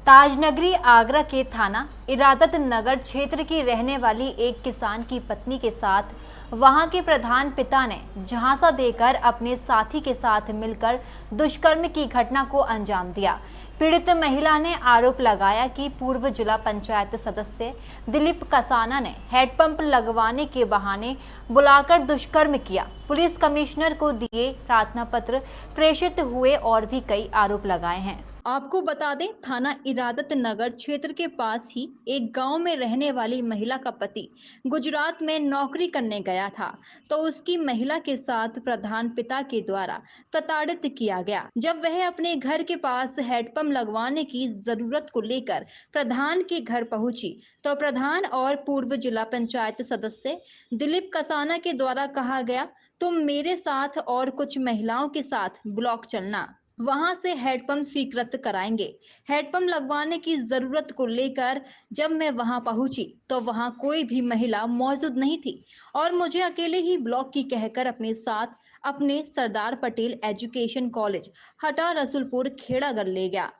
ताजनगरी आगरा के थाना इरादत नगर क्षेत्र की रहने वाली एक किसान की पत्नी के साथ वहां के प्रधान पिता ने झांसा देकर अपने साथी के साथ मिलकर दुष्कर्म की घटना को अंजाम दिया। पीड़ित महिला ने आरोप लगाया कि पूर्व जिला पंचायत सदस्य दिलीप कसाना ने हेडपंप लगवाने के बहाने बुलाकर दुष्कर्म किया। पुलिस कमिश्नर को दिए प्रार्थना पत्र प्रेषित हुए और भी कई आरोप लगाए हैं। आपको बता दें, थाना इरादत नगर क्षेत्र के पास ही एक गांव में रहने वाली महिला का पति गुजरात में नौकरी करने गया था, तो उसकी महिला के साथ प्रधान पिता के द्वारा प्रताड़ित किया गया। जब वह अपने घर के पास हेडपंप लगवाने की जरूरत को लेकर प्रधान के घर पहुंची, तो प्रधान और पूर्व जिला पंचायत सदस्य दिलीप कसाना के द्वारा कहा गया, तुम मेरे साथ और कुछ महिलाओं के साथ ब्लॉक चलना, वहां से हेडपंप स्वीकृत कराएंगे। हेडपंप लगवाने की जरूरत को लेकर जब मैं वहां पहुंची तो वहां कोई भी महिला मौजूद नहीं थी और मुझे अकेले ही ब्लॉक की कहकर अपने साथ अपने सरदार पटेल एजुकेशन कॉलेज हटा रसूलपुर खेड़ागढ़ ले गया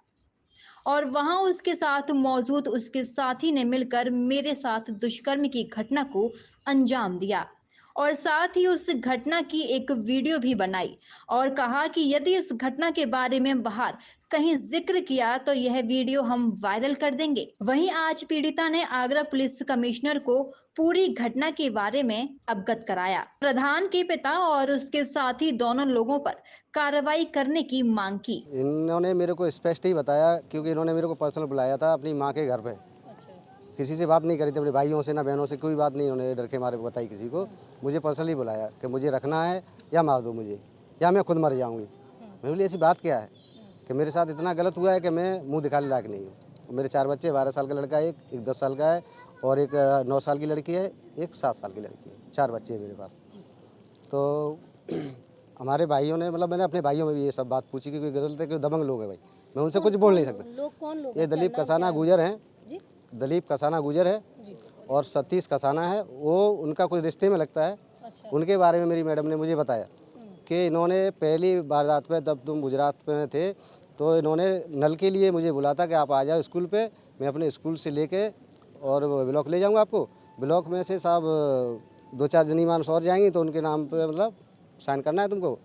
और वहां उसके साथ मौजूद उसके साथी ने मिलकर मेरे साथ दुष्कर्म की घटना को अंजाम दिया और साथ ही उस घटना की एक वीडियो भी बनाई और कहा कि यदि इस घटना के बारे में बाहर कहीं जिक्र किया तो यह वीडियो हम वायरल कर देंगे। वहीं आज पीड़िता ने आगरा पुलिस कमिश्नर को पूरी घटना के बारे में अवगत कराया। प्रधान के पिता और उसके साथी दोनों लोगों पर कार्रवाई करने की मांग की। इन्होंने मेरे को स्पष्ट ही बताया, क्योंकि इन्होंने मेरे को पर्सनल बुलाया था अपनी माँ के घर पे। किसी से बात नहीं करी थी, अपने भाइयों से ना बहनों से कोई बात नहीं इन्होंने डर के मारे बताई किसी को। मुझे पर्सनली बुलाया कि मुझे रखना है या मार दो मुझे, या मैं खुद मर जाऊंगी। मैं बोली ऐसी बात क्या है कि मेरे साथ इतना गलत हुआ है कि मैं मुंह दिखाने लायक नहीं हूँ। मेरे 4 बच्चे, 12 साल का लड़का है, एक 10 साल का है और एक 9 साल की लड़की है, एक 7 साल की लड़की है। 4 बच्चे हैं मेरे पास। तो हमारे भाइयों ने, मतलब मैंने अपने भाइयों में भी ये सब बात पूछी कि कोई गलत है, कोई दबंग लोग हैं भाई, मैं उनसे कुछ बोल नहीं सकता। लोग कौन लोग? ये दिलीप कसाना गुजर हैं, दिलीप कसाना गुजर है और सतीश कसाना है, वो उनका कोई रिश्ते में लगता है। अच्छा। उनके बारे में मेरी मैडम ने मुझे बताया कि इन्होंने पहली वारदात पे, तब तुम गुजरात में थे, तो इन्होंने नल के लिए मुझे बुला था कि आप आ जाओ स्कूल पे, मैं अपने स्कूल से लेके और ब्लॉक ले जाऊंगा आपको। ब्लॉक में से साहब 2-4 जनी मानस और जाएंगी तो उनके नाम पे मतलब साइन करना है तुमको,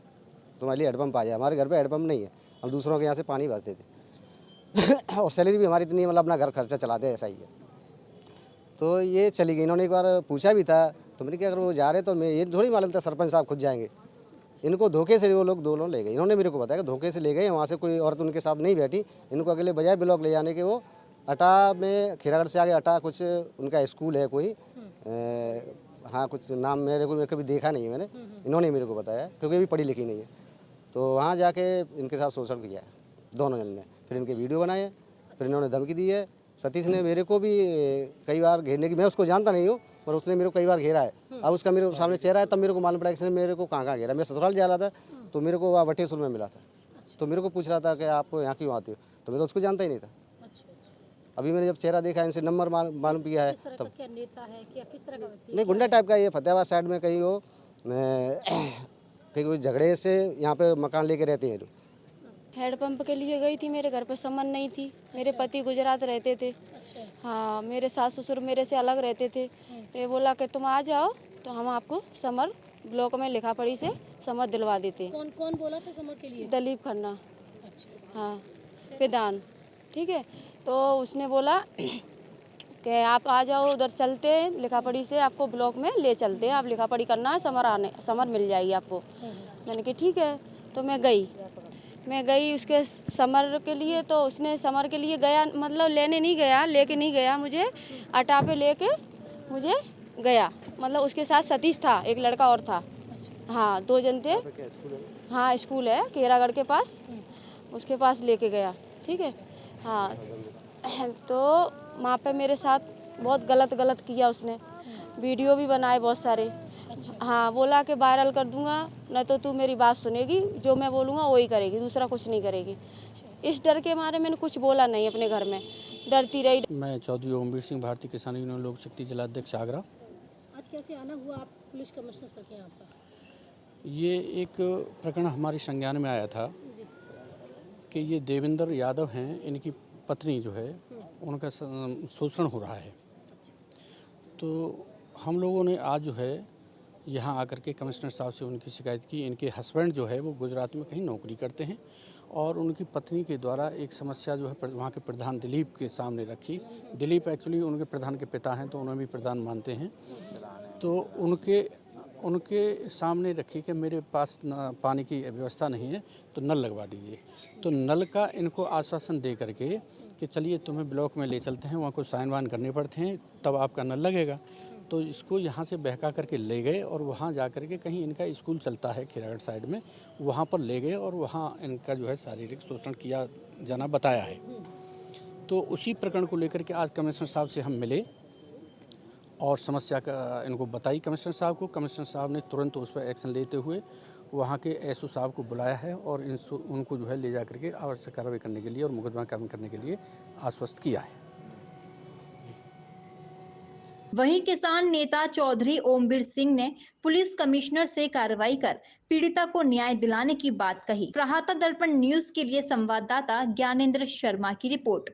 तुम्हारे लिए हेडपम्प आ जाए। हमारे घर पे हेडपम्प नहीं है, हम दूसरों के यहाँ से पानी भरते थे और सैलरी भी हमारी इतनी, मतलब अपना घर खर्चा चलाते हैं, ऐसा ही है। तो ये चली गई। इन्होंने एक बार पूछा भी था, तो मैंने कहा अगर वो जा रहे तो मैं, ये थोड़ी मालूम था सरपंच साहब खुद जाएंगे। इनको धोखे से वो लोग दोनों ले गए। इन्होंने मेरे को बताया कि धोखे से ले गए, वहाँ से कोई औरत उनके साथ नहीं बैठी। इनको अगले बजाय ब्लॉक ले जाने के वो अटा में, खेरागढ़ से आगे अटा कुछ उनका स्कूल है कोई, हाँ कुछ नाम मेरे को कभी देखा नहीं है मैंने, इन्होंने मेरे को बताया, क्योंकि अभी पढ़ी लिखी नहीं है। तो वहाँ जाके इनके साथ शोषण किया है दोनों जन ने। फिर इनके वीडियो बनाए, फिर इन्होंने धमकी दी है। सतीश ने मेरे को भी कई बार घेरने की, मैं उसको जानता नहीं हूँ पर उसने मेरे को कई बार घेरा है। अब उसका मेरे सामने चेहरा है, तब मेरे को मालूम पड़ा कि इसने मेरे को कहाँ घेरा। मैं ससुराल जा रहा था तो मेरे को वहाँ बटेसुर में मिला था। तो मेरे को पूछ रहा था कि आप यहाँ क्यों आते हो, तो मैं तो उसको जानता ही नहीं था। अभी मैंने जब चेहरा देखा, इनसे नंबर मालूम किया है तब। क्या नेता है, क्या किस तरह का व्यक्ति? नहीं, गुंडा टाइप का, ये फतेहाबाद साइड में कहीं हो कहीं कोई झगड़े से यहाँ पे मकान लेके रहते हैं। हेडपंप के लिए गई थी, मेरे घर पर सामान नहीं थी। मेरे पति गुजरात रहते थे। अच्छा। हाँ, मेरे सास ससुर मेरे से अलग रहते थे। तो ये बोला कि तुम आ जाओ तो हम आपको समर ब्लॉक में लिखा पढ़ी से समर दिलवा देते। कौन कौन बोला था समर के लिए? दलीप खन्ना। अच्छा। हाँ, प्रधान, ठीक है। तो उसने बोला कि आप आ जाओ, उधर चलते हैं, लिखा पढ़ी से आपको ब्लॉक में ले चलते हैं, आप लिखा पढ़ी करना है, समर मिल जाएगी आपको। मैंने कहा ठीक है। तो मैं गई उसके समर के लिए। तो उसने समर के लिए गया, मतलब लेने नहीं गया, लेके नहीं गया मुझे, अटा पे लेके मुझे गया। मतलब उसके साथ सतीश था, एक लड़का और था। हाँ, 2 जन थे। हाँ, स्कूल है खेरागढ़ के पास, उसके पास लेके गया, ठीक है। हाँ, तो वहाँ पे मेरे साथ बहुत गलत किया उसने, वीडियो भी बनाए बहुत सारे। हाँ, बोला कि वायरल कर दूंगा, न तो तू मेरी बात सुनेगी, जो मैं बोलूँगा वही करेगी, दूसरा कुछ नहीं करेगी। इस डर के मारे मैंने कुछ बोला नहीं, अपने घर में डरती रही। मैं चौधरी ओमवीर सिंह, भारतीय किसान यूनियन लोक शक्ति जिलाध्यक्ष आगरा। आज कैसे आना हुआ आप पुलिस कमिश्नर सर के यहाँ पर? ये एक प्रकरण हमारे संज्ञान में आया था कि ये देवेंद्र यादव हैं, इनकी पत्नी जो है उनका शोषण हो रहा है। तो हम लोगों ने आज जो है यहाँ आकर के कमिश्नर साहब से उनकी शिकायत की। इनके हस्बैंड जो है वो गुजरात में कहीं नौकरी करते हैं और उनकी पत्नी के द्वारा एक समस्या जो है वहाँ के प्रधान दिलीप के सामने रखी। दिलीप एक्चुअली उनके प्रधान के पिता हैं, तो उन्हें भी प्रधान मानते हैं। तो उनके सामने रखी कि मेरे पास पानी की व्यवस्था नहीं है तो नल लगवा दीजिए। तो नल का इनको आश्वासन दे करके कि चलिए तुम्हें ब्लॉक में ले चलते हैं, वहाँ कुछ साइन वाइन करने पड़ते हैं तब आपका नल लगेगा। तो इसको यहाँ से बहका करके ले गए और वहाँ जा कर के कहीं इनका स्कूल चलता है खीरागढ़ साइड में, वहाँ पर ले गए और वहाँ इनका जो है शारीरिक शोषण किया जाना बताया है। तो उसी प्रकरण को लेकर के आज कमिश्नर साहब से हम मिले और समस्या का इनको बताई कमिश्नर साहब को। कमिश्नर साहब ने तुरंत उस पर एक्शन लेते हुए वहाँ के एसओ साहब को बुलाया है और उनको जो है ले जा करके आवश्यक कार्रवाई करने के लिए और मुकदमा कायम करने के लिए आश्वस्त किया है। वहीं किसान नेता चौधरी ओमवीर सिंह ने पुलिस कमिश्नर से कार्रवाई कर पीड़िता को न्याय दिलाने की बात कही। प्रहाता दर्पण न्यूज के लिए संवाददाता ज्ञानेंद्र शर्मा की रिपोर्ट।